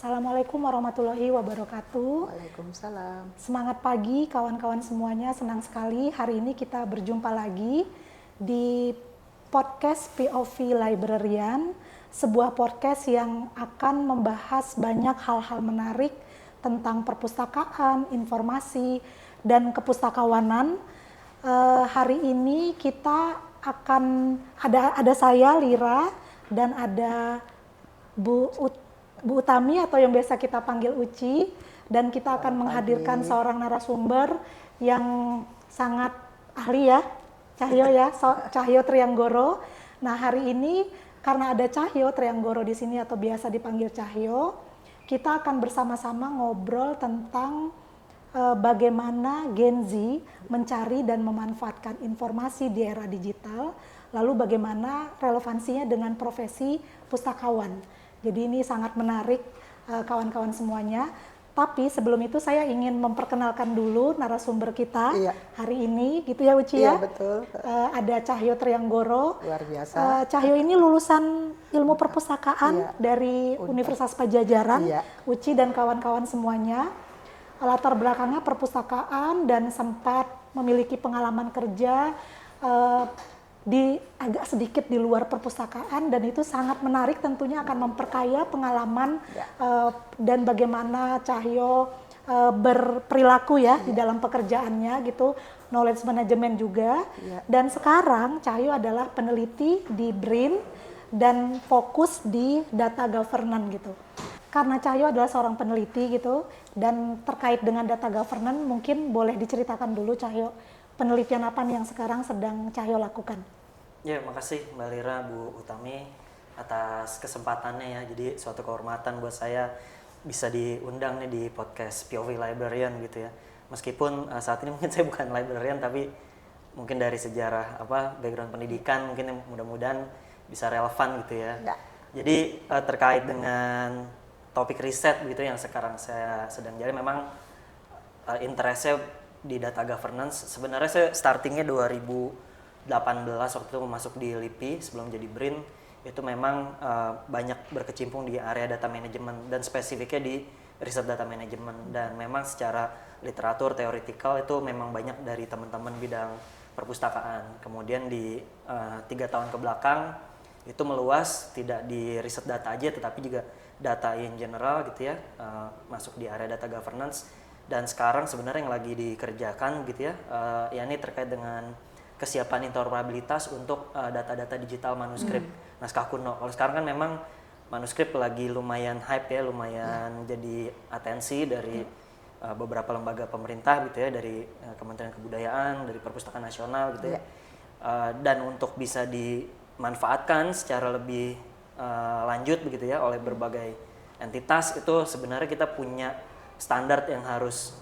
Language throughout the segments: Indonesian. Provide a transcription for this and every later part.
Assalamualaikum warahmatullahi wabarakatuh. Waalaikumsalam. Semangat pagi kawan-kawan semuanya, senang sekali hari ini kita berjumpa lagi di podcast POV Librarian, sebuah podcast yang akan membahas banyak hal-hal menarik tentang perpustakaan, informasi, dan kepustakawanan. Hari ini kita akan ada saya Lira dan ada Bu Utami atau yang biasa kita panggil Uci, dan kita akan menghadirkan seorang narasumber yang sangat ahli ya, Cahyo Trianggoro. Nah, hari ini karena ada Cahyo Trianggoro di sini atau biasa dipanggil Cahyo, kita akan bersama-sama ngobrol tentang bagaimana Gen Z mencari dan memanfaatkan informasi di era digital, lalu bagaimana relevansinya dengan profesi pustakawan. Jadi ini sangat menarik kawan-kawan semuanya. Tapi sebelum itu saya ingin memperkenalkan dulu narasumber kita hari ini, gitu ya Uci ya? Iya betul. Ada Cahyo Trianggoro. Luar biasa. Cahyo ini lulusan ilmu perpustakaan dari Universitas Padjadjaran. Uci dan kawan-kawan semuanya. Latar belakangnya perpustakaan dan sempat memiliki pengalaman kerja agak sedikit di luar perpustakaan, dan itu sangat menarik, tentunya akan memperkaya pengalaman dan bagaimana Cahyo berperilaku ya di dalam pekerjaannya gitu, knowledge management juga. Dan sekarang Cahyo adalah peneliti di BRIN dan fokus di data governance gitu. Karena Cahyo adalah seorang peneliti gitu dan terkait dengan data governance, mungkin boleh diceritakan dulu Cahyo, penelitian apa yang sekarang sedang Cahyo lakukan? Ya, makasih Mbak Lira, Bu Utami atas kesempatannya ya. Jadi suatu kehormatan buat saya bisa diundang nih di podcast POV Librarian gitu ya. Meskipun saat ini mungkin saya bukan librarian, tapi mungkin dari sejarah background pendidikan mungkin mudah-mudahan bisa relevan gitu ya. Jadi terkait dengan topik riset gitu yang sekarang saya sedang jalani, memang interestnya di data governance. Sebenarnya saya startingnya 2018 waktu itu masuk di LIPI sebelum jadi BRIN. Itu memang banyak berkecimpung di area data management dan spesifiknya di riset data management, dan memang secara literatur teoretikal itu memang banyak dari teman-teman bidang perpustakaan. Kemudian di 3 tahun ke belakang itu meluas, tidak di riset data aja tetapi juga data in general gitu ya, masuk di area data governance. Dan sekarang sebenarnya yang lagi dikerjakan gitu ya, yakni terkait dengan kesiapan interoperabilitas untuk data-data digital manuskrip naskah kuno. Kalau sekarang kan memang manuskrip lagi lumayan hype ya, lumayan jadi atensi dari beberapa lembaga pemerintah gitu ya, dari Kementerian Kebudayaan, dari Perpustakaan Nasional gitu ya. Dan untuk bisa dimanfaatkan secara lebih lanjut begitu ya oleh berbagai entitas, itu sebenarnya kita punya standar yang harus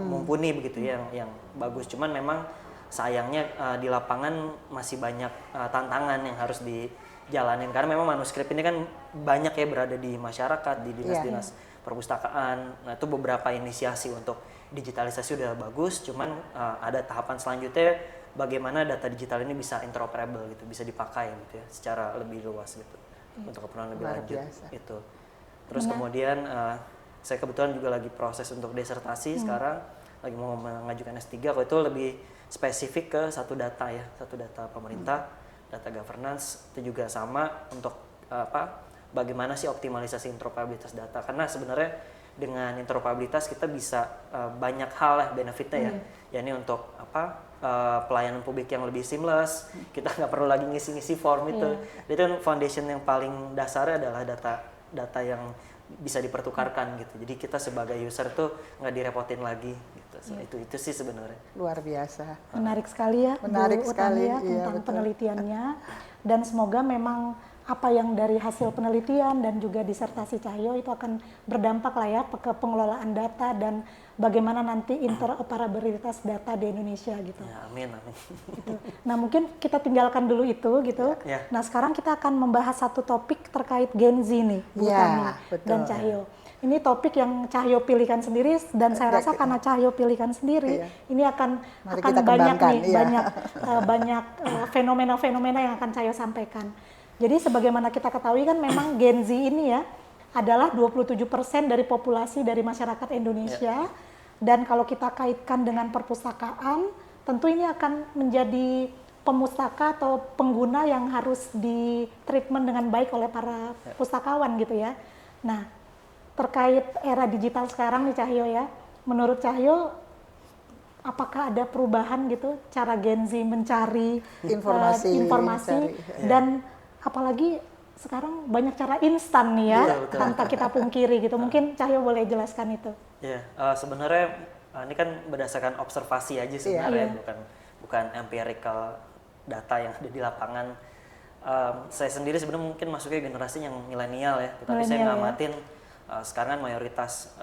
mumpuni begitu ya, yang bagus. Cuman memang sayangnya di lapangan masih banyak tantangan yang harus dijalanin, karena memang manuskrip ini kan banyak ya berada di masyarakat, di dinas-dinas perpustakaan. Nah, itu beberapa inisiasi untuk digitalisasi udah bagus, cuman ada tahapan selanjutnya bagaimana data digital ini bisa interoperable gitu, bisa dipakai gitu ya secara lebih luas gitu untuk keperluan lebih lanjut itu. Terus kemudian saya kebetulan juga lagi proses untuk disertasi sekarang, lagi mau mengajukan S3. Kalau itu lebih spesifik ke satu data pemerintah, data governance. Itu juga sama untuk bagaimana sih optimalisasi interoperabilitas data, karena sebenarnya dengan interoperabilitas kita bisa banyak hal lah benefitnya ya, yakni untuk pelayanan publik yang lebih seamless, kita nggak perlu lagi ngisi-ngisi form itu. Itu foundation yang paling dasarnya adalah data yang bisa dipertukarkan gitu. Jadi kita sebagai user tuh nggak direpotin lagi gitu. Itu sih sebenarnya. Luar biasa. Menarik sekali ya, menarik Bu sekali Utami ya, tentang penelitiannya. Dan semoga memang apa yang dari hasil penelitian dan juga disertasi Cahyo itu akan berdampak lah ya ke pengelolaan data dan bagaimana nanti interoperabilitas data di Indonesia gitu. Ya, amin. Gitu. Nah, mungkin kita tinggalkan dulu itu gitu. Nah, sekarang kita akan membahas satu topik terkait Gen Z nih, Bu Utami dan Cahyo. Ini topik yang Cahyo pilihkan sendiri, dan saya rasa karena Cahyo pilihkan sendiri, ini akan banyak nih, banyak fenomena-fenomena yang akan Cahyo sampaikan. Jadi sebagaimana kita ketahui kan memang Gen Z ini ya adalah 27% dari populasi dari masyarakat Indonesia. Dan kalau kita kaitkan dengan perpustakaan, tentu ini akan menjadi pemustaka atau pengguna yang harus di treatment dengan baik oleh para pustakawan gitu ya. Nah, terkait era digital sekarang nih Cahyo ya, menurut Cahyo apakah ada perubahan gitu cara Gen Z mencari informasi dan apalagi sekarang banyak cara instan nih ya, tanpa kita pungkiri gitu. Mungkin Cahyo boleh jelaskan itu. Ya, sebenarnya ini kan berdasarkan observasi aja sebenarnya, bukan empirical data yang ada di lapangan. Saya sendiri sebenarnya mungkin masuknya generasi yang milenial ya, tapi saya ngamatin sekarang kan mayoritas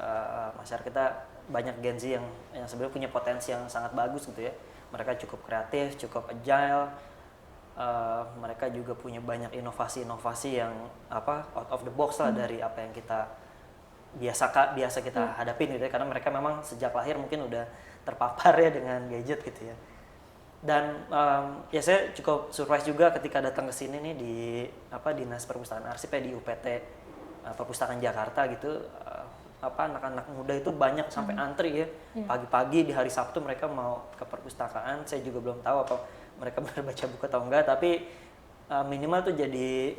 masyarakat kita banyak Gen Z yang sebenarnya punya potensi yang sangat bagus gitu ya. Mereka cukup kreatif, cukup agile, mereka juga punya banyak inovasi-inovasi yang out of the box lah dari apa yang kita biasa kita hadapin gitu ya, karena mereka memang sejak lahir mungkin udah terpapar ya dengan gadget gitu ya. Dan ya saya cukup surprise juga ketika datang ke sini nih di Dinas Perpustakaan Arsip ya di UPT Perpustakaan Jakarta gitu, anak-anak muda itu banyak sampai antri ya. Pagi-pagi di hari Sabtu mereka mau ke perpustakaan. Saya juga belum tahu apa mereka benar baca buku atau enggak, tapi minimal tuh jadi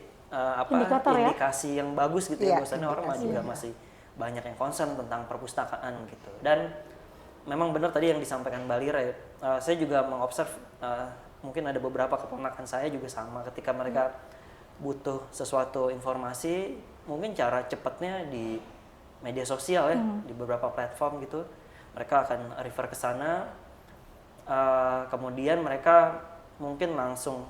indikasi yang bagus gitu ya, bahwasanya orang juga masih banyak yang concern tentang perpustakaan gitu. Dan memang benar tadi yang disampaikan Mbak Lira ya, saya juga mengobserv mungkin ada beberapa keponakan saya juga sama, ketika mereka butuh sesuatu informasi, mungkin cara cepatnya di media sosial ya, di beberapa platform gitu, mereka akan refer ke sana, kemudian mereka mungkin langsung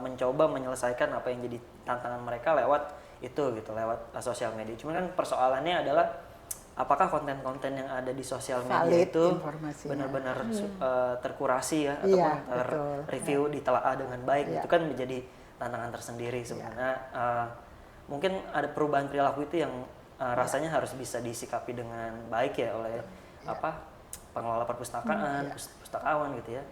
mencoba menyelesaikan apa yang jadi tantangan mereka lewat itu gitu, lewat sosial media. Cuman kan persoalannya adalah apakah konten-konten yang ada di sosial media itu benar-benar terkurasi ya, ataupun terreview, ditelaah dengan baik. Itu kan menjadi tantangan tersendiri sebenarnya. Mungkin ada perubahan perilaku itu yang rasanya harus bisa disikapi dengan baik ya oleh pengelola perpustakaan, pustakawan gitu ya.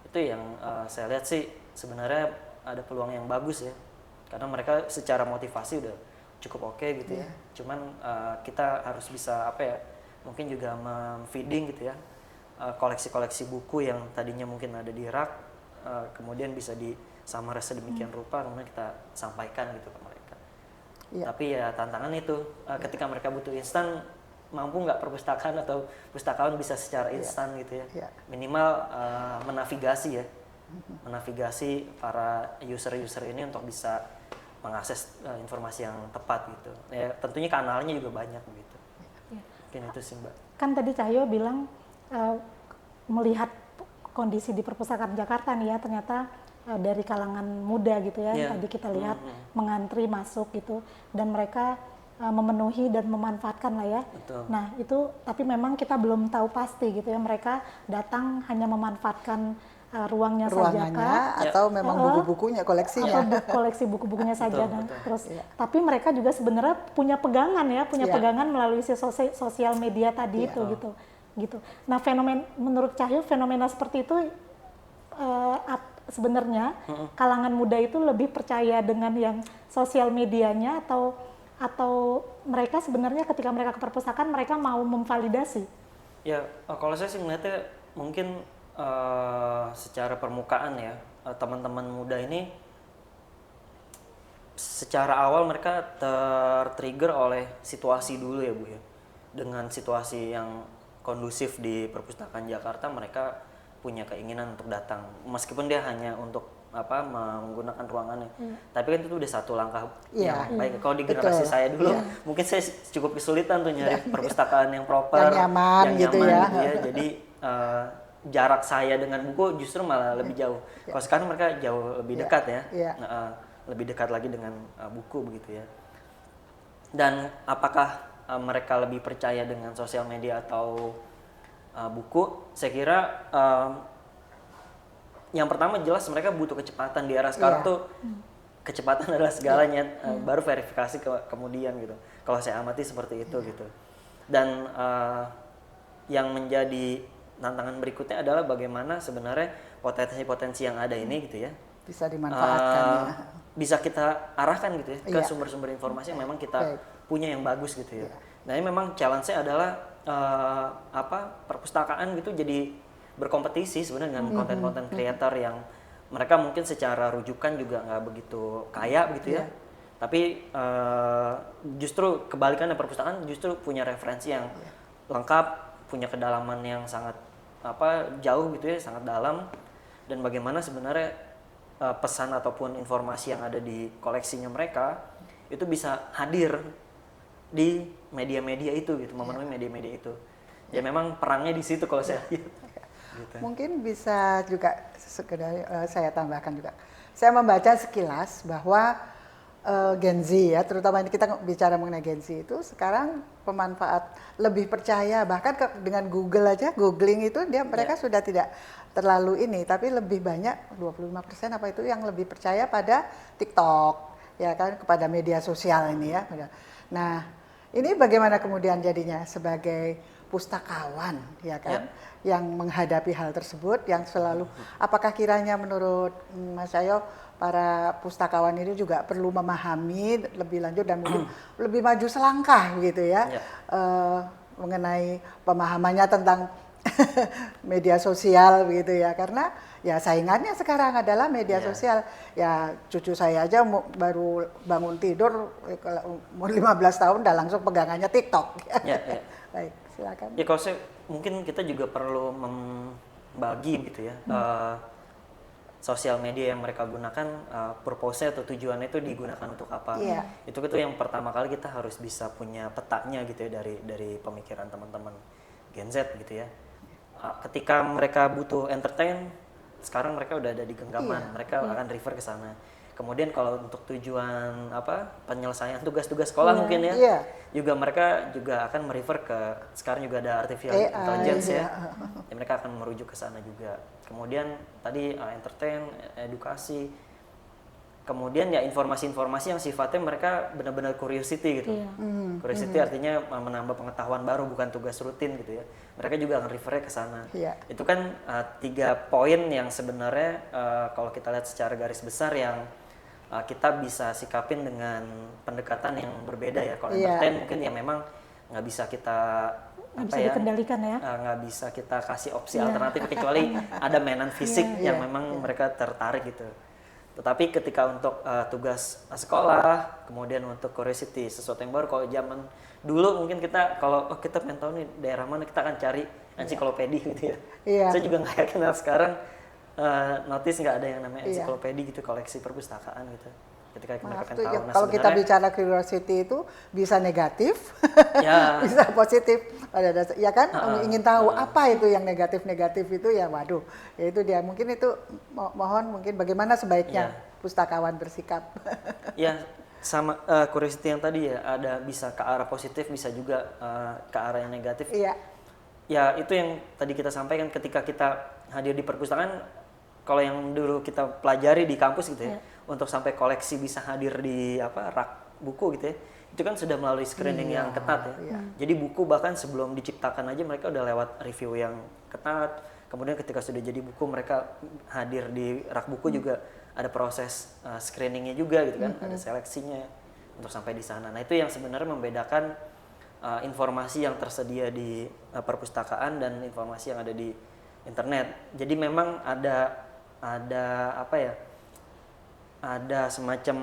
Itu yang saya lihat sih sebenarnya ada peluang yang bagus ya, karena mereka secara motivasi udah cukup oke gitu ya. Cuman kita harus bisa mungkin juga memfeeding gitu ya, koleksi-koleksi buku yang tadinya mungkin ada di rak, kemudian bisa disamaras sedemikian rupa, kemudian kita sampaikan gitu ke mereka. Tapi ya tantangan itu ketika mereka butuh instan, mampu nggak perpustakaan atau pustakawan bisa secara instan gitu ya. Minimal menavigasi menavigasi para user-user ini untuk bisa mengakses informasi yang tepat gitu. Ya tentunya kanalnya juga banyak begitu. Mungkin itu sih Mbak. Kan tadi Cahyo bilang melihat kondisi di perpustakaan Jakarta nih ya, ternyata dari kalangan muda gitu ya, tadi kita lihat mengantri masuk gitu, dan mereka memenuhi dan memanfaatkan lah ya. Betul. Nah itu, tapi memang kita belum tahu pasti gitu ya, mereka datang hanya memanfaatkan ruangannya saja atau memang buku-bukunya, koleksinya, atau koleksi buku-bukunya saja. Terus tapi mereka juga sebenarnya punya pegangan ya, pegangan melalui sosial media tadi itu gitu. Nah menurut Cahyo fenomena seperti itu sebenarnya kalangan muda itu lebih percaya dengan yang sosial medianya atau mereka sebenarnya ketika mereka ke perpustakaan mereka mau memvalidasi? Ya kalau saya sih melihatnya mungkin secara permukaan ya, teman-teman muda ini secara awal mereka tertrigger oleh situasi dulu ya Bu ya. Dengan situasi yang kondusif di perpustakaan Jakarta, mereka punya keinginan untuk datang, meskipun dia hanya untuk menggunakan ruangannya. Tapi kan itu udah satu langkah yang baik. Kalau di generasi saya dulu, mungkin saya cukup kesulitan tuh nyari perpustakaan yang proper, yang nyaman gitu ya. Jadi jarak saya dengan buku justru malah lebih jauh. Kalau sekarang mereka jauh lebih dekat lebih dekat lagi dengan buku begitu ya. Dan apakah mereka lebih percaya dengan sosial media atau buku? Saya kira yang pertama jelas mereka butuh kecepatan di era sekarang tuh. Kecepatan adalah segalanya, baru verifikasi kemudian gitu. Kalau saya amati seperti itu gitu. Dan yang menjadi tantangan berikutnya adalah bagaimana sebenarnya potensi-potensi yang ada ini gitu ya, bisa dimanfaatkan ya. Bisa kita arahkan gitu ya ke Iya. sumber-sumber informasi yang memang kita Baik. punya yang bagus gitu ya. Iya. Nah ini memang challenge-nya adalah perpustakaan gitu jadi berkompetisi sebenarnya dengan konten-konten kreator yang mereka mungkin secara rujukan juga nggak begitu kaya begitu ya. Iya. Tapi justru kebalikannya perpustakaan justru punya referensi yang lengkap, punya kedalaman yang sangat jauh gitu ya, sangat dalam, dan bagaimana sebenarnya pesan ataupun informasi yang ada di koleksinya mereka itu bisa hadir di media-media itu gitu, memenuhi media-media itu. Ya memang perangnya di situ kalau saya lihat. Gitu. Mungkin bisa juga sekedar saya tambahkan juga. Saya membaca sekilas bahwa Gen Z ya, terutama ini kita bicara mengenai Gen Z itu sekarang pemanfaat lebih percaya, bahkan dengan Google aja, googling itu mereka sudah tidak terlalu ini, tapi lebih banyak 25% apa itu yang lebih percaya pada TikTok ya kan, kepada media sosial ini ya. Nah, ini bagaimana kemudian jadinya sebagai pustakawan ya kan, yang menghadapi hal tersebut, yang selalu, apakah kiranya menurut Mas Cahyo para pustakawan ini juga perlu memahami lebih lanjut dan mungkin lebih maju selangkah gitu ya, mengenai pemahamannya tentang media sosial gitu ya, karena ya saingannya sekarang adalah media sosial. Ya cucu saya aja baru bangun tidur kalau umur 15 tahun udah langsung pegangannya TikTok. Baik, silakan. Ya kalau saya mungkin kita juga perlu membagi gitu ya, sosial media yang mereka gunakan, purpose-nya atau tujuannya itu digunakan untuk apa. Itu yang pertama kali kita harus bisa punya petanya gitu ya dari pemikiran teman-teman Gen Z gitu ya. Ketika mereka butuh entertain, sekarang mereka udah ada di genggaman, mereka akan refer ke sana. Kemudian kalau untuk tujuan penyelesaian tugas-tugas sekolah mungkin ya, juga mereka juga akan merefer ke, sekarang juga ada artificial intelligence ya, mereka akan merujuk ke sana juga. Kemudian tadi entertain, edukasi, kemudian ya informasi-informasi yang sifatnya mereka benar-benar curiosity gitu. Curiosity artinya menambah pengetahuan baru, bukan tugas rutin gitu ya. Mereka juga akan refer ke sana. Itu kan 3 poin yang sebenarnya kalau kita lihat secara garis besar yang kita bisa sikapin dengan pendekatan yang berbeda ya. Kalau entertain mungkin ya memang nggak bisa kita dikendalikan ya, nggak bisa kita kasih opsi alternatif kecuali ada mainan fisik yang memang mereka tertarik gitu. Tetapi ketika untuk tugas sekolah, kemudian untuk curiosity, sesuatu yang baru, kalau zaman dulu mungkin kita kalau kita pengen tahu nih daerah mana, kita akan cari ensiklopedi gitu ya. Saya juga nggak yakin kenal notice nggak ada yang namanya ensiklopedi gitu, koleksi perpustakaan gitu. Ketika mereka pengen tahu. Nah, kalau kita bicara curiosity itu bisa negatif, bisa positif. Pada dasar, ya kan, ingin tahu apa itu yang negatif-negatif itu ya, waduh, ya itu dia. Mungkin itu mohon mungkin bagaimana sebaiknya pustakawan bersikap. Ya, sama curiosity yang tadi ya, ada bisa ke arah positif, bisa juga ke arah yang negatif. Ya itu yang tadi kita sampaikan, ketika kita hadir di perpustakaan, kalau yang dulu kita pelajari di kampus gitu ya, untuk sampai koleksi bisa hadir di rak buku gitu ya, itu kan sudah melalui screening yang ketat ya. Jadi buku bahkan sebelum diciptakan aja mereka udah lewat review yang ketat. Kemudian ketika sudah jadi buku, mereka hadir di rak buku juga ada proses screeningnya juga gitu kan, ada seleksinya untuk sampai di sana. Nah itu yang sebenarnya membedakan informasi yang tersedia di perpustakaan dan informasi yang ada di internet. Jadi memang ada semacam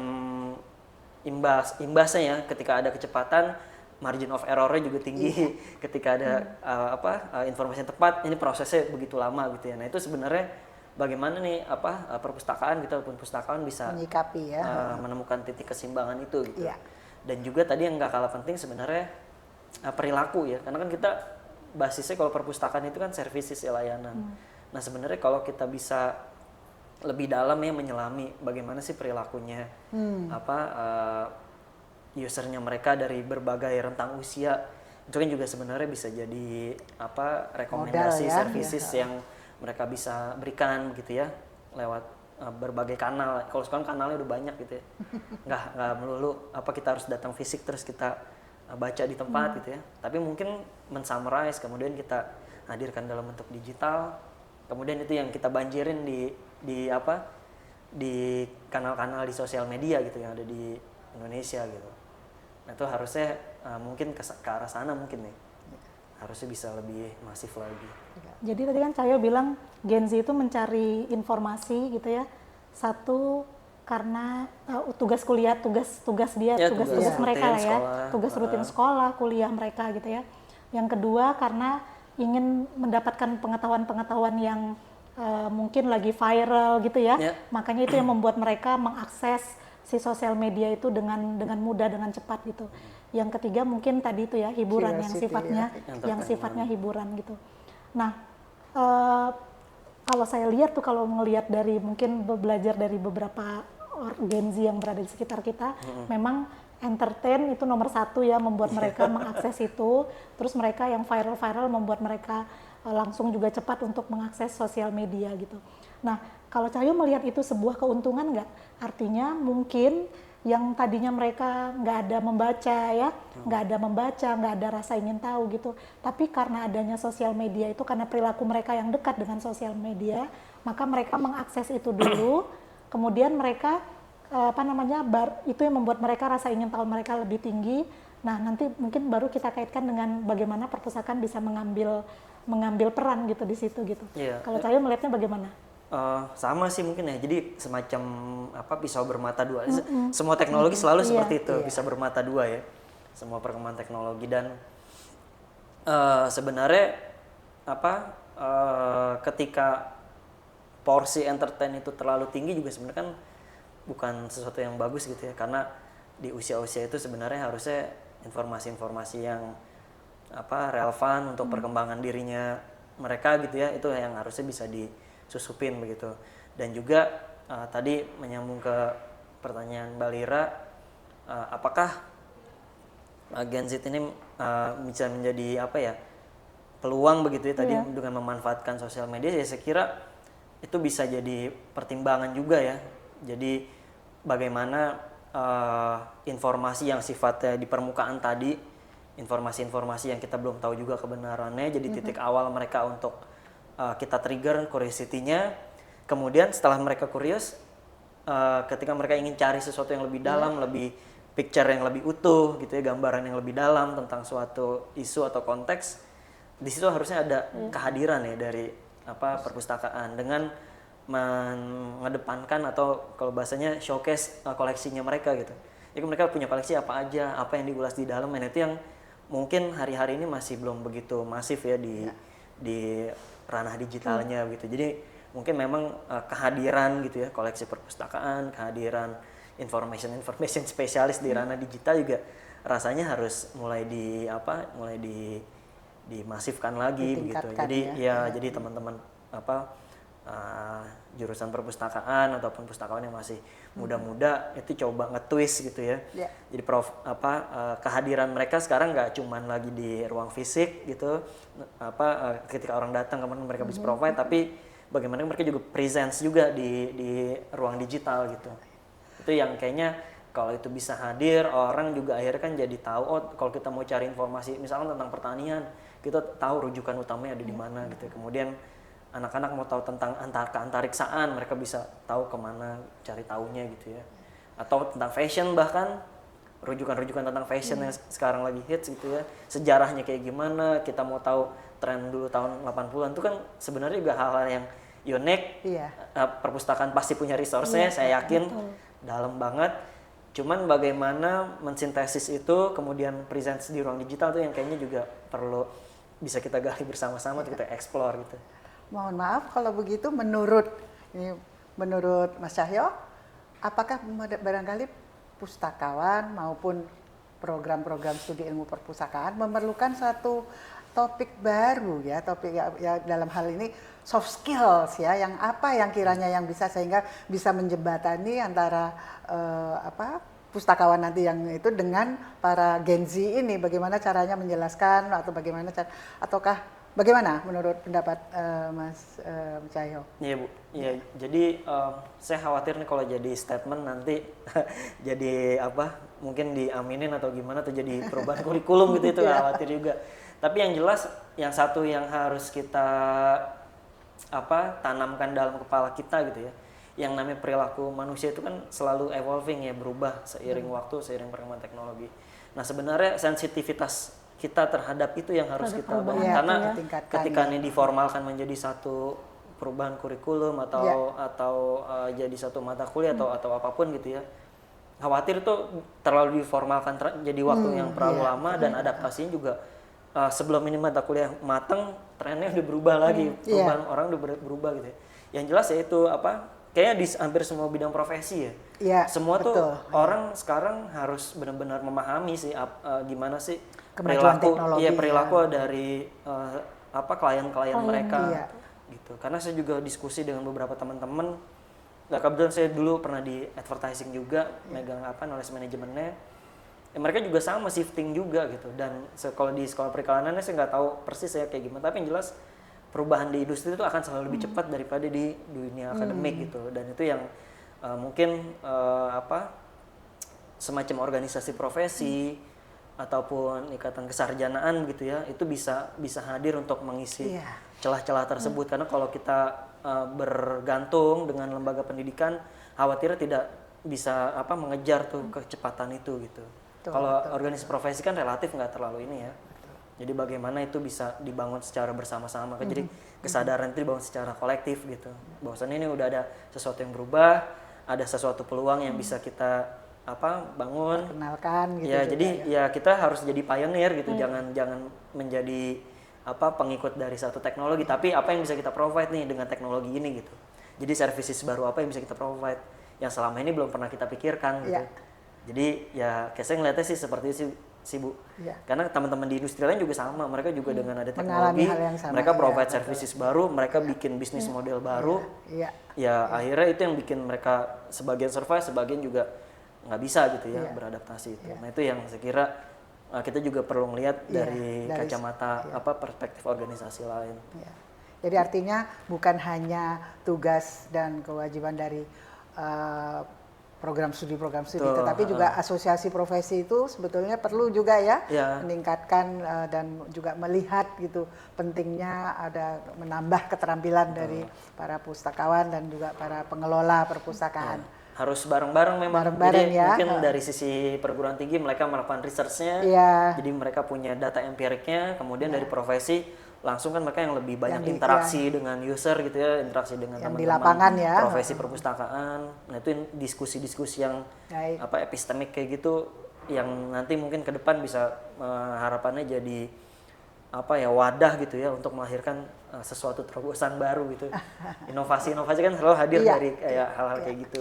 imbasnya ya, ketika ada kecepatan, margin of error-nya juga tinggi. Ketika ada informasi yang tepat, ini prosesnya begitu lama gitu ya. Nah itu sebenarnya bagaimana nih perpustakaan gitu ataupun pustakawan bisa menyikapi ya, menemukan titik keseimbangan itu gitu. Dan juga tadi yang nggak kalah penting sebenarnya perilaku ya, karena kan kita basisnya kalau perpustakaan itu kan services ya, layanan. Nah sebenarnya kalau kita bisa lebih dalam ya menyelami bagaimana sih perilakunya usernya mereka dari berbagai rentang usia, itu kan juga sebenarnya bisa jadi rekomendasi services yang mereka bisa berikan gitu ya, lewat berbagai kanal. Kalau sekarang kanalnya udah banyak gitu ya, nggak melulu kita harus datang fisik terus kita baca di tempat gitu ya, tapi mungkin mensummarize kemudian kita hadirkan dalam bentuk digital, kemudian itu yang kita banjirin di di kanal-kanal di sosial media gitu yang ada di Indonesia gitu. Nah itu harusnya mungkin ke arah sana mungkin nih, harusnya bisa lebih masif lagi. Jadi tadi kan Cahyo bilang Gen Z itu mencari informasi gitu ya. Satu karena tugas kuliah, tugas dia, Ya, tugas tugas mereka lah rutin ya, sekolah. tugas rutin sekolah, kuliah mereka gitu ya. Yang kedua karena ingin mendapatkan pengetahuan-pengetahuan yang mungkin lagi viral gitu ya. Ya. Makanya itu yang membuat mereka mengakses si sosial media itu dengan mudah, dengan cepat gitu. Yang ketiga mungkin tadi itu ya hiburan yang Curiosity, sifatnya ya. yang sifatnya hiburan gitu. Nah, kalau saya lihat tuh, kalau ngelihat dari mungkin belajar dari beberapa Gen Z yang berada di sekitar kita, memang entertain itu nomor satu ya, membuat mereka mengakses itu. Terus mereka yang viral-viral membuat mereka langsung juga cepat untuk mengakses sosial media gitu. Nah, kalau Cahyo melihat itu sebuah keuntungan nggak? Artinya mungkin yang tadinya mereka nggak ada membaca ya, nggak ada rasa ingin tahu gitu. Tapi karena adanya sosial media itu, karena perilaku mereka yang dekat dengan sosial media, maka mereka mengakses itu dulu, kemudian mereka itu yang membuat mereka rasa ingin tahu mereka lebih tinggi. Nah nanti mungkin baru kita kaitkan dengan bagaimana perpustakaan bisa mengambil peran gitu di situ gitu. Iya. Kalau Cahyo melihatnya bagaimana? Sama sih mungkin ya, jadi semacam pisau bermata dua. Semua teknologi selalu seperti itu, bisa bermata dua ya, semua perkembangan teknologi. Dan sebenarnya ketika porsi entertain itu terlalu tinggi juga sebenarnya kan bukan sesuatu yang bagus gitu ya, karena di usia-usia itu sebenarnya harusnya informasi-informasi yang relevan untuk perkembangan dirinya mereka gitu ya, itu yang harusnya bisa disusupin begitu. Dan juga tadi menyambung ke pertanyaan Mbak Lira, apakah Gen Z ini bisa menjadi peluang begitu ya tadi dengan memanfaatkan sosial media? Ya saya kira itu bisa jadi pertimbangan juga ya. Jadi bagaimana informasi yang sifatnya di permukaan tadi, informasi-informasi yang kita belum tahu juga kebenarannya, jadi titik awal mereka untuk kita trigger curiosity-nya. Kemudian setelah mereka curious, ketika mereka ingin cari sesuatu yang lebih dalam, lebih picture yang lebih utuh gitu ya, gambaran yang lebih dalam tentang suatu isu atau konteks, di situ harusnya ada kehadiran ya dari perpustakaan dengan mengedepankan atau kalau bahasanya showcase koleksinya mereka gitu. Jadi mereka punya koleksi apa aja, apa yang diulas di dalam, dan itu yang mungkin hari-hari ini masih belum begitu masif ya di ranah digitalnya gitu. Jadi mungkin memang kehadiran gitu ya, koleksi perpustakaan, kehadiran information spesialis di ranah digital juga rasanya harus mulai dimasifkan lagi begitu. Jadi jadi teman-teman jurusan perpustakaan ataupun pustakawan yang masih muda-muda itu coba nge-twist gitu ya. Jadi kehadiran mereka sekarang nggak cuman lagi di ruang fisik gitu, ketika orang datang kemudian mereka bisa provide, tapi bagaimana mereka juga presence juga di ruang digital gitu. Itu yang kayaknya kalau itu bisa hadir, orang juga akhirnya kan jadi tahu, kalau kita mau cari informasi misalkan tentang pertanian, kita tahu rujukan utamanya ada di mana gitu. Kemudian anak-anak mau tahu tentang keantariksaan, mereka bisa tahu kemana cari tahunya gitu ya. Atau tentang fashion, bahkan rujukan-rujukan tentang fashion yang sekarang lagi hits gitu ya. Sejarahnya kayak gimana, kita mau tahu tren dulu tahun 80-an itu kan sebenarnya juga hal-hal yang unik. Perpustakaan pasti punya resource-nya, saya yakin dalam banget. Cuman bagaimana mensintesis itu kemudian presence di ruang digital tuh yang kayaknya juga perlu bisa kita gali bersama-sama, kita explore gitu. Mohon maaf kalau begitu, menurut Mas Cahyo, apakah barangkali pustakawan maupun program-program studi ilmu perpustakaan memerlukan satu topik baru ya, topik ya dalam hal ini soft skills ya, yang kiranya yang bisa sehingga bisa menjembatani antara pustakawan nanti yang itu dengan para Gen Z ini, bagaimana caranya menjelaskan atau bagaimana menurut pendapat Mas Cahyo? Iya Bu, iya. Jadi saya khawatir nih kalau jadi statement nanti jadi mungkin diaminin atau gimana, atau jadi perubahan kurikulum gitu, itu khawatir juga. Tapi yang jelas, yang satu yang harus kita tanamkan dalam kepala kita gitu ya, yang namanya perilaku manusia itu kan selalu evolving ya, berubah seiring waktu, seiring perkembangan teknologi. Nah sebenarnya sensitivitas kita terhadap itu yang harus kita bangun, karena ketika ini diformalkan menjadi satu perubahan kurikulum atau jadi satu mata kuliah atau apapun gitu ya, khawatir itu terlalu diformalkan jadi waktu yang terlalu lama dan adaptasinya juga sebelum ini mata kuliah mateng trennya udah berubah lagi, perubahan orang udah berubah gitu ya. Yang jelas ya itu kayaknya di hampir semua bidang profesi ya. Semua tuh orang sekarang harus benar-benar memahami sih gimana sih perilaku dari klien-klien mereka gitu. Karena saya juga diskusi dengan beberapa teman-teman. Nah, kebetulan saya dulu pernah di advertising juga, megang knowledge manajemennya. Ya, mereka juga sama shifting juga gitu. Dan kalau di sekolah periklanan saya nggak tahu persis ya kayak gimana, tapi yang jelas perubahan di industri itu akan selalu lebih cepat daripada di dunia akademik gitu. Dan itu yang mungkin semacam organisasi profesi ataupun ikatan kesarjanaan gitu ya, itu bisa hadir untuk mengisi celah-celah tersebut. Karena kalau kita bergantung dengan lembaga pendidikan, khawatirnya tidak bisa mengejar tuh kecepatan itu gitu. Kalau organisasi profesi kan relatif nggak terlalu ini ya. Jadi bagaimana itu bisa dibangun secara bersama-sama. Jadi kesadaran itu dibangun secara kolektif gitu. Bahwasannya ini udah ada sesuatu yang berubah, ada sesuatu peluang yang bisa kita bangun, kenalkan gitu. Ya, jadi ya kita harus jadi pioneer gitu. Jangan menjadi pengikut dari satu teknologi, tapi apa yang bisa kita provide nih dengan teknologi ini gitu. Jadi services baru apa yang bisa kita provide yang selama ini belum pernah kita pikirkan gitu. Jadi ya kayak saya ngeliatnya sih seperti itu sih Bu. Karena teman-teman di industri lain juga sama, mereka juga dengan ada teknologi, mereka provide services baru, mereka bikin bisnis model baru. Ya akhirnya itu yang bikin mereka sebagian survive, sebagian juga nggak bisa gitu ya beradaptasi itu. Nah itu yang saya kira kita juga perlu melihat dari kacamata perspektif organisasi lain. Jadi artinya bukan hanya tugas dan kewajiban dari program studi, tetapi juga asosiasi profesi itu sebetulnya perlu juga ya meningkatkan dan juga melihat gitu pentingnya ada menambah keterampilan dari para pustakawan dan juga para pengelola perpustakaan. Harus bareng-bareng memang. Jadi mungkin dari sisi perguruan tinggi mereka melakukan research-nya, jadi mereka punya data empiriknya, kemudian dari profesi langsung kan mereka yang lebih banyak interaksi dengan user gitu ya, interaksi dengan teman-teman profesi perpustakaan. Nah itu diskusi-diskusi yang epistemik kayak gitu yang nanti mungkin ke depan bisa harapannya jadi wadah gitu ya untuk melahirkan sesuatu terobosan baru gitu. Inovasi-inovasi kan selalu hadir dari kayak hal-hal kayak gitu.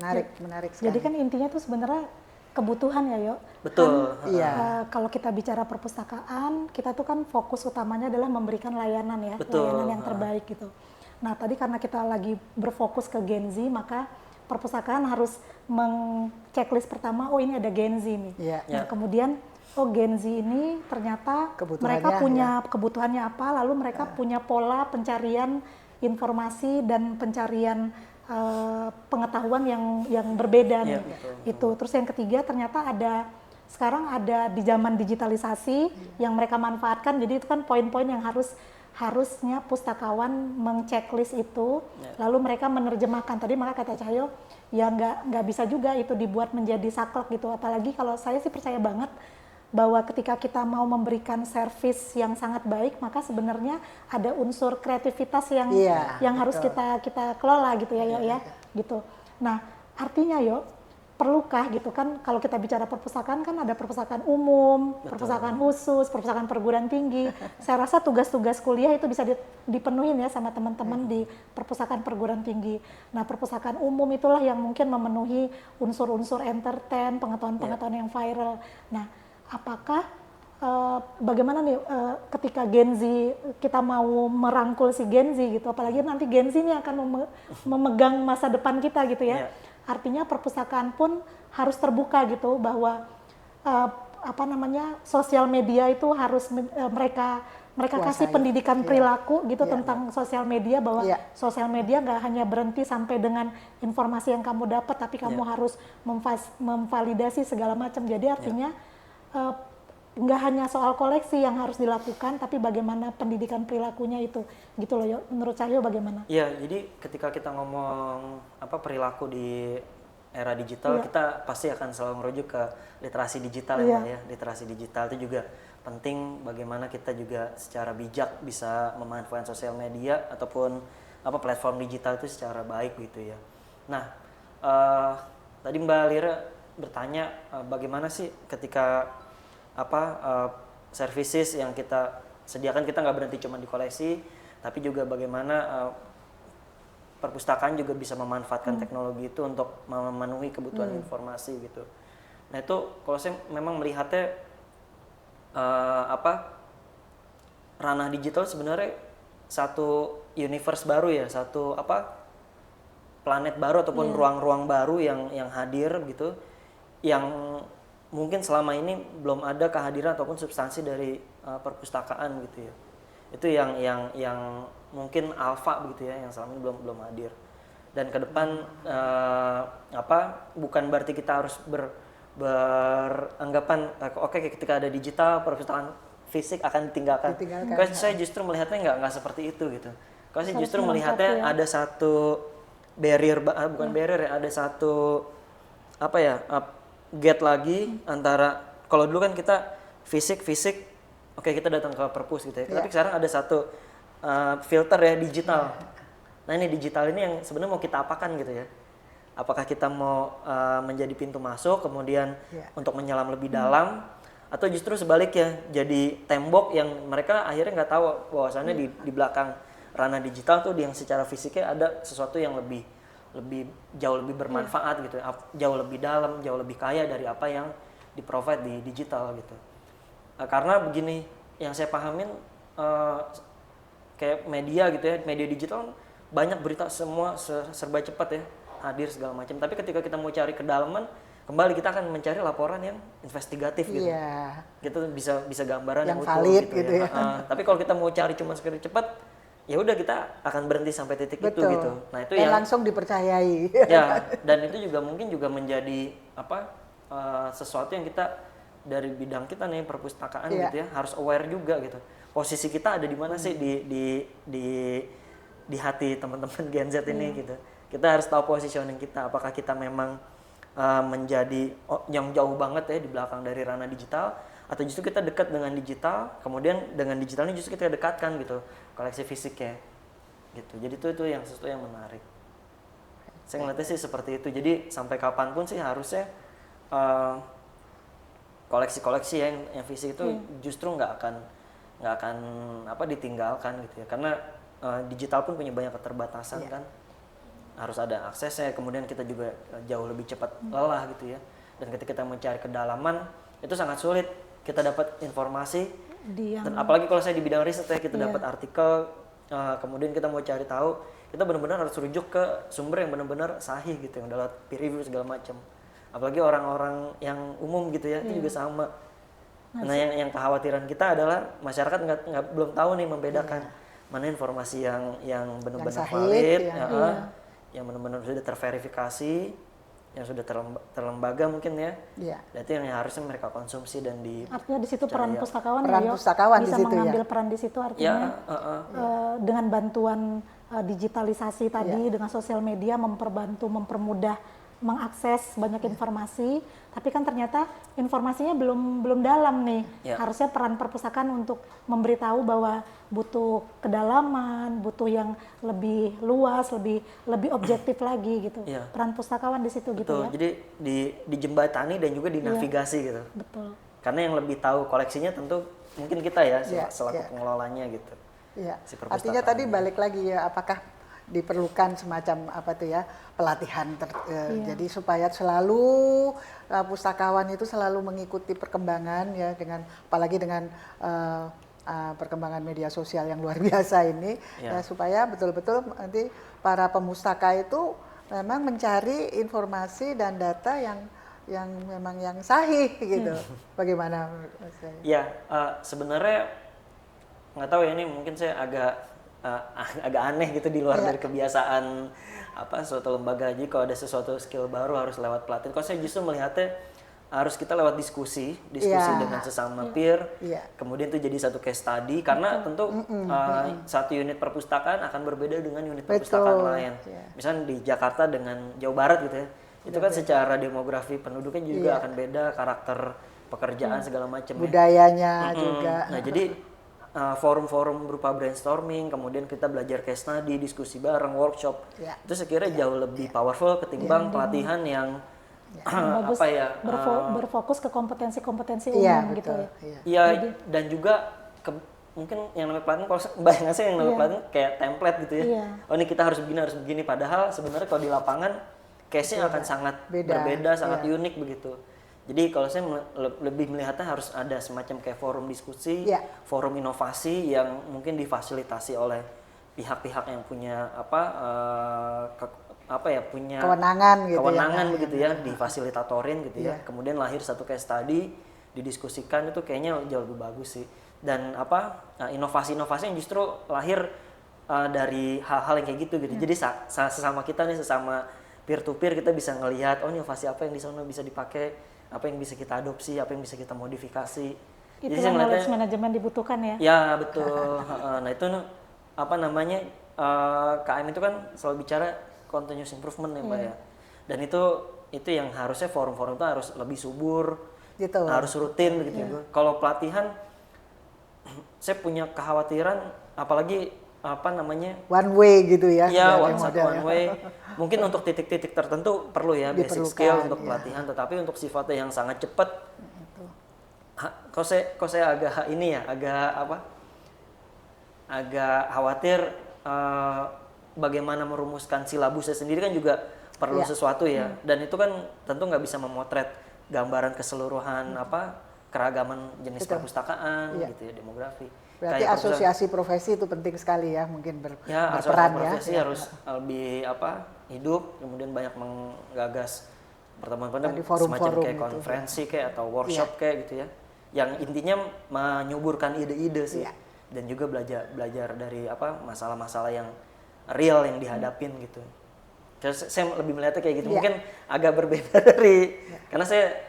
Menarik sekali. Jadi kan intinya tuh sebenarnya kebutuhan ya, Yo. Betul. Kalau kita bicara perpustakaan, kita tuh kan fokus utamanya adalah memberikan layanan ya, layanan yang terbaik gitu. Nah tadi karena kita lagi berfokus ke Gen Z, maka perpustakaan harus checklist pertama, ini ada Gen Z nih. Nah kemudian, Gen Z ini ternyata mereka punya kebutuhannya apa, lalu mereka punya pola pencarian informasi dan pencarian pengetahuan yang berbeda nih. Itu. Terus yang ketiga ternyata sekarang ada di zaman digitalisasi yang mereka manfaatkan. Jadi itu kan poin-poin yang harusnya pustakawan mengchecklist itu, lalu mereka menerjemahkan. Tadi maka kata Cahyo, ya nggak bisa juga itu dibuat menjadi saklek gitu. Apalagi kalau saya sih percaya banget bahwa ketika kita mau memberikan servis yang sangat baik, maka sebenarnya ada unsur kreativitas yang harus kita kelola gitu ya, gitu. Nah, artinya perlukah gitu kan kalau kita bicara perpustakaan kan ada perpustakaan umum, perpustakaan khusus, perpustakaan perguruan tinggi. Saya rasa tugas-tugas kuliah itu bisa dipenuhin ya sama teman-teman di perpustakaan perguruan tinggi. Nah, perpustakaan umum itulah yang mungkin memenuhi unsur-unsur entertain, pengetahuan-pengetahuan yang viral. Nah, apakah bagaimana nih ketika Gen Z kita mau merangkul si Gen Z gitu, apalagi nanti Gen Z ini akan memegang masa depan kita gitu ya. Artinya perpustakaan pun harus terbuka gitu bahwa sosial media itu harus mereka kasih pendidikan perilaku gitu tentang sosial media, bahwa sosial media nggak hanya berhenti sampai dengan informasi yang kamu dapat, tapi kamu harus memvalidasi segala macam. Jadi artinya nggak hanya soal koleksi yang harus dilakukan, tapi bagaimana pendidikan perilakunya itu, gitu loh. Yo. Menurut Cahyo bagaimana? Iya, jadi ketika kita ngomong perilaku di era digital, kita pasti akan selalu merujuk ke literasi digital ya, Mbak ya. Literasi digital itu juga penting, bagaimana kita juga secara bijak bisa memanfaatkan sosial media ataupun platform digital itu secara baik gitu ya. Nah, tadi Mbak Lira bertanya bagaimana sih ketika services yang kita sediakan, kita nggak berhenti cuma di koleksi, tapi juga bagaimana perpustakaan juga bisa memanfaatkan teknologi itu untuk memenuhi kebutuhan informasi gitu. Nah itu kalau saya memang melihatnya ranah digital sebenarnya satu universe baru ya, satu planet baru ataupun ruang-ruang baru yang hadir gitu, yang mungkin selama ini belum ada kehadiran ataupun substansi dari perpustakaan gitu ya. Itu yang mungkin alfa begitu ya, yang selama ini belum hadir. Dan ke depan bukan berarti kita harus beranggapan oke, ketika ada digital perpustakaan fisik akan ditinggalkan. Kalau saya justru melihatnya nggak seperti itu gitu. Kalau saya justru melihatnya ada satu barrier, bukan barrier ya, ada satu gap lagi antara, kalau dulu kan kita fisik oke, kita datang ke perpus gitu ya. Tapi sekarang ada satu filter ya, digital. Nah ini digital ini yang sebenarnya mau kita apakan gitu ya. Apakah kita mau menjadi pintu masuk kemudian untuk menyelam lebih dalam, atau justru sebaliknya jadi tembok yang mereka akhirnya nggak tahu bahwasannya di belakang ranah digital tuh yang secara fisiknya ada sesuatu yang jauh lebih bermanfaat gitu, jauh lebih dalam, jauh lebih kaya dari apa yang di-provide di digital gitu. Karena begini, yang saya pahamin kayak media gitu ya, media digital banyak berita semua serba cepat ya, hadir segala macam. Tapi ketika kita mau cari kedalaman, kembali kita akan mencari laporan yang investigatif gitu. Kita bisa gambaran yang utuh valid gitu ya. Tapi kalau kita mau cari cuma sekedar cepat, ya udah kita akan berhenti sampai titik itu gitu. Nah itu yang langsung dipercayai. Ya, dan itu juga mungkin juga menjadi sesuatu yang kita dari bidang kita nih perpustakaan gitu ya harus aware juga gitu. Posisi kita ada di mana sih di hati teman-teman Gen Z ini gitu. Kita harus tahu positioning kita. Apakah kita memang menjadi yang jauh banget ya di belakang dari ranah digital, atau justru kita dekat dengan digital, kemudian dengan digital ini justru kita dekatkan gitu koleksi fisiknya gitu. Jadi itu yang sesuatu yang menarik. Saya ngeliatnya sih seperti itu. Jadi sampai kapanpun sih harusnya koleksi-koleksi yang fisik itu justru nggak akan ditinggalkan gitu ya. Karena digital pun punya banyak keterbatasan kan. Harus ada aksesnya, kemudian kita juga jauh lebih cepat lelah gitu ya. Dan ketika kita mencari kedalaman itu sangat sulit kita dapat informasi. Dan apalagi kalau saya di bidang riset ya, kita dapat artikel, kemudian kita mau cari tahu, kita benar-benar harus rujuk ke sumber yang benar-benar sahih gitu, yang dalam peer review segala macam. Apalagi orang-orang yang umum gitu ya, itu juga sama. Nah yang kekhawatiran kita adalah masyarakat belum tahu nih membedakan mana informasi yang benar-benar valid, yang benar-benar sudah terverifikasi, yang sudah terlembaga mungkin ya. Dan itu yang harusnya mereka konsumsi dan artinya di situ peran pustakawan bisa bisa mengambil peran di situ, artinya dengan bantuan digitalisasi tadi, dengan sosial media mempermudah mengakses banyak informasi, tapi kan ternyata informasinya belum dalam nih. Harusnya peran perpustakaan untuk memberitahu bahwa butuh kedalaman, butuh yang lebih luas, lebih objektif lagi gitu. Peran pustakawan di situ. Betul, gitu ya. Jadi dijembatani dan juga dinavigasi gitu. Betul. Karena yang lebih tahu koleksinya tentu mungkin kita ya selaku pengelolanya gitu. Si artinya tadi balik lagi ya, apakah diperlukan semacam pelatihan jadi supaya selalu pustakawan itu selalu mengikuti perkembangan ya, apalagi dengan perkembangan media sosial yang luar biasa ini supaya betul-betul nanti para pemustaka itu memang mencari informasi dan data yang memang yang sahih gitu. Bagaimana Mas? Ya, sebenarnya nggak tahu ya, ini mungkin saya agak aneh gitu di luar dari kebiasaan suatu lembaga. Jadi kalau ada sesuatu skill baru harus lewat pelatihan. Kalau saya justru melihatnya harus kita lewat diskusi Iya. dengan sesama peer, Iya. kemudian itu jadi satu case study karena tentu satu unit perpustakaan akan berbeda dengan unit perpustakaan lain. Iya. Misalnya di Jakarta dengan Jawa Barat gitu ya, itu kan secara demografi penduduknya juga akan beda, karakter pekerjaan segala macam. Budayanya juga. Nah jadi forum-forum berupa brainstorming, kemudian kita belajar case study, diskusi bareng, workshop, Iya. itu sekiranya jauh lebih powerful ketimbang pelatihan yang Bagus apa ya berfokus ke kompetensi-kompetensi Iya, umum gitu betul. ya. Iya. iya dan juga mungkin yang namanya pelatihan kalau bayangin saya yang namanya pelatihan kayak template gitu ya. Iya. Oh ini kita harus begini padahal sebenarnya kalau di lapangan case-nya akan sangat Beda. berbeda, sangat Iya. unik begitu. Jadi kalau saya lebih melihatnya harus ada semacam kayak forum diskusi, Iya. forum inovasi yang mungkin difasilitasi oleh pihak-pihak yang punya punya Kewenangan gitu kewenangan ya. begitu ya, difasilitatorin gitu ya. Iya. Kemudian lahir satu case study, didiskusikan, itu kayaknya jauh lebih bagus sih. Dan inovasi-inovasi yang justru lahir dari hal-hal yang kayak gitu. Jadi sesama kita nih, sesama peer to peer, kita bisa ngelihat oh inovasi apa yang di sana bisa dipakai, apa yang bisa kita adopsi, apa yang bisa kita modifikasi. Itu saya yang ngeliatnya- knowledge management dibutuhkan ya. Ya betul. Nah itu KM itu kan selalu bicara continuous improvement ya Mbak ya. Dan itu yang harusnya forum-forum itu harus lebih subur, Gitu. harus rutin begitu ya. Kalau pelatihan, saya punya kekhawatiran, apalagi One way gitu ya. ya nggak ada one way. Mungkin untuk titik-titik tertentu perlu ya basic Diperlukan, skill untuk ya. pelatihan, tetapi untuk sifatnya yang sangat cepat, kok saya agak khawatir bagaimana merumuskan silabusnya sendiri kan juga perlu Ya. sesuatu ya, dan itu kan tentu nggak bisa memotret gambaran keseluruhan keragaman jenis perpustakaan Ya. gitu ya, demografi. Berarti Kayak asosiasi profesi itu penting sekali ya, mungkin ya, berperan asosiasi ya. profesi harus lebih hidup, kemudian banyak menggagas pertemuan-pertemuan Tadi forum-forum semacam kayak itu. konferensi kayak atau workshop kayak gitu ya, yang intinya menyuburkan ide-ide sih, Iya. dan juga belajar dari masalah-masalah yang real yang dihadapin gitu. Terus saya lebih melihatnya kayak gitu. Iya. Mungkin agak berbeda dari karena saya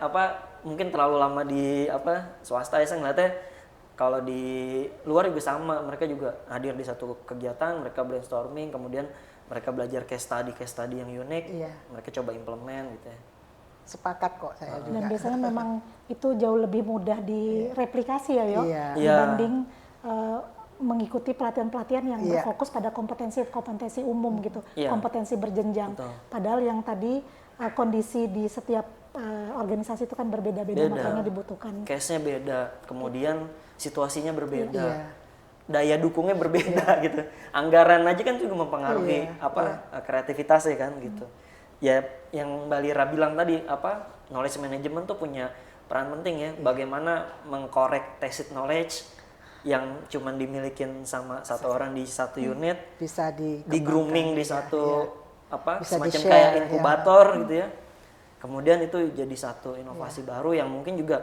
mungkin terlalu lama di swasta ya, saya ngeliatnya kalau di luar juga sama, mereka juga hadir di satu kegiatan, mereka brainstorming, kemudian mereka belajar case study yang unik, Iya. mereka coba implement gitu ya. Sepakat kok saya juga. Dan biasanya memang itu jauh lebih mudah direplikasi ya Yo, Iya. dibanding mengikuti pelatihan-pelatihan yang Iya. berfokus pada kompetensi umum gitu, Iya. kompetensi berjenjang. Betul. Padahal yang tadi kondisi di setiap organisasi itu kan berbeda-beda, Beda. makanya dibutuhkan. Case-nya beda, kemudian situasinya berbeda. Iya. Daya dukungnya berbeda gitu. Anggaran aja kan juga mempengaruhi Iya. kreativitasnya kan gitu. Ya yang Mbak Lira bilang tadi knowledge management tuh punya peran penting ya. Bagaimana mengkorek tacit knowledge yang cuman dimilikin sama satu orang di satu unit, Bisa di grooming di satu Bisa semacam di-share, kayak ya. inkubator gitu ya. Kemudian itu jadi satu inovasi baru yang mungkin juga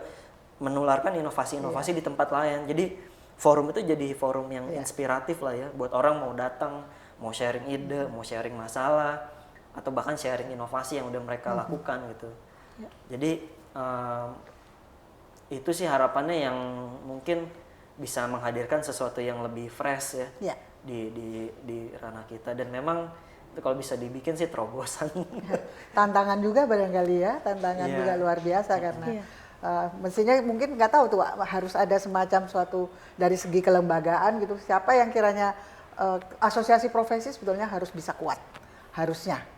menularkan inovasi-inovasi di tempat lain. Jadi forum itu jadi forum yang inspiratif lah ya, buat orang mau datang, mau sharing ide, mau sharing masalah, atau bahkan sharing inovasi yang udah mereka lakukan gitu. Jadi itu sih harapannya yang mungkin bisa menghadirkan sesuatu yang lebih fresh ya, Iya. di ranah kita. Dan memang itu kalau bisa dibikin sih terobosan. Tantangan juga barangkali ya, tantangan Iya. juga luar biasa karena Iya. mestinya mungkin nggak tahu tuh harus ada semacam suatu dari segi kelembagaan gitu. Siapa yang kiranya asosiasi profesi sebetulnya harus bisa kuat,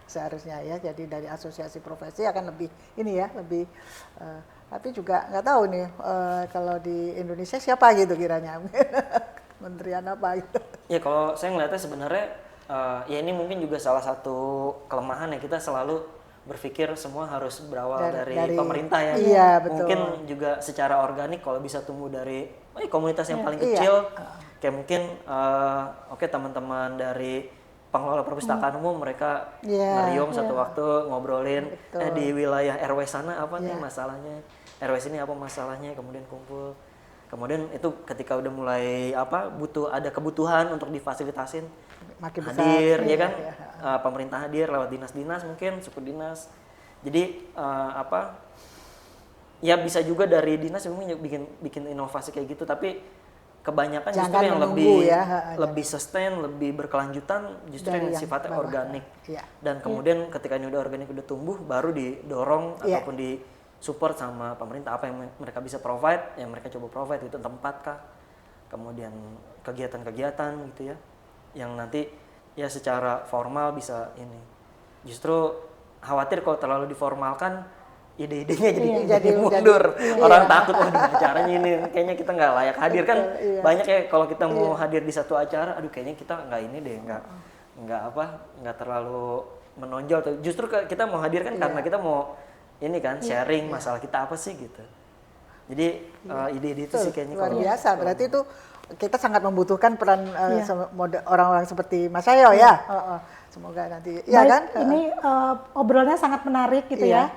seharusnya ya. Jadi dari asosiasi profesi akan lebih lebih. Tapi juga nggak tahu nih kalau di Indonesia siapa gitu kiranya, kementerian apa gitu. Ya kalau saya ngeliatnya sebenarnya ya ini mungkin juga salah satu kelemahan ya, kita selalu berpikir semua harus berawal dari pemerintah ya. Iya, betul. Mungkin juga secara organik kalau bisa tumbuh dari komunitas yang paling Iya. kecil, kayak mungkin teman-teman dari pengelola perpustakaan umum mereka ngeriung satu waktu ngobrolin di wilayah RW sana apa nih masalahnya, RW sini apa masalahnya, kemudian kumpul. Kemudian itu ketika udah mulai ada kebutuhan untuk difasilitasin, Makin besar, hadir ya iya, kan, iya. pemerintah hadir lewat dinas-dinas mungkin suku dinas. Jadi Ya bisa juga dari dinas mungkin bikin inovasi kayak gitu, tapi kebanyakan Jangan justru yang menunggu lebih sustain, lebih berkelanjutan justru dari yang yang sifatnya bawah. organik. Iya. Dan kemudian ketika ini udah organik udah tumbuh, baru didorong Iya. ataupun di support sama pemerintah apa yang mereka bisa provide, yang mereka coba provide itu tempat kah, kemudian kegiatan-kegiatan gitu ya, yang nanti ya secara formal bisa ini. Justru khawatir kalau terlalu diformalkan ide-idenya jadi mundur. Orang takut gimana caranya ini, kayaknya kita nggak layak hadir kan. Banyak ya kalau kita mau hadir di satu acara, aduh kayaknya kita nggak ini deh, nggak terlalu menonjol. Justru kita mau hadir kan karena kita mau ini kan sharing masalah kita apa sih gitu. Jadi ide-ide itu sih kayaknya luar biasa. Berarti itu kita sangat membutuhkan peran orang-orang seperti Mas Sayo ya. Semoga nanti ya kan. Ini obrolannya sangat menarik gitu ya.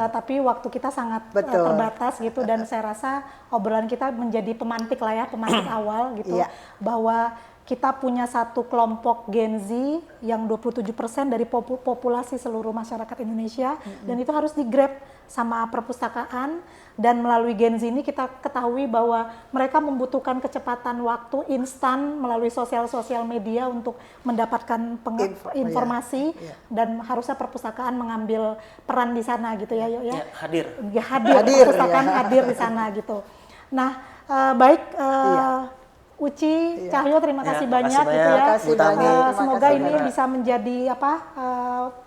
Tapi waktu kita sangat terbatas gitu, dan saya rasa obrolan kita menjadi pemantik lah ya, pemantik awal gitu, bahwa kita punya satu kelompok Gen Z yang 27% dari populasi seluruh masyarakat Indonesia, dan itu harus di-grab sama perpustakaan. Dan melalui Gen Z ini kita ketahui bahwa mereka membutuhkan kecepatan waktu instan melalui sosial media untuk mendapatkan informasi, dan harusnya perpustakaan mengambil peran di sana gitu ya, Yo ya. Hadir. Perpustakaan hadir di sana gitu. Nah, baik Uci, Cahyo, terima kasih banyak gitu ya. Semoga ini bisa menjadi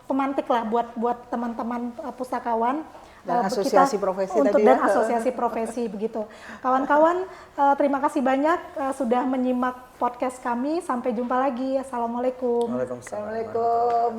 pemantik lah buat teman-teman pustakawan. Dan asosiasi profesi untuk tadi dan asosiasi profesi begitu. Kawan-kawan, terima kasih banyak sudah menyimak podcast kami. Sampai jumpa lagi. Assalamualaikum. Waalaikumsalam. Assalamualaikum.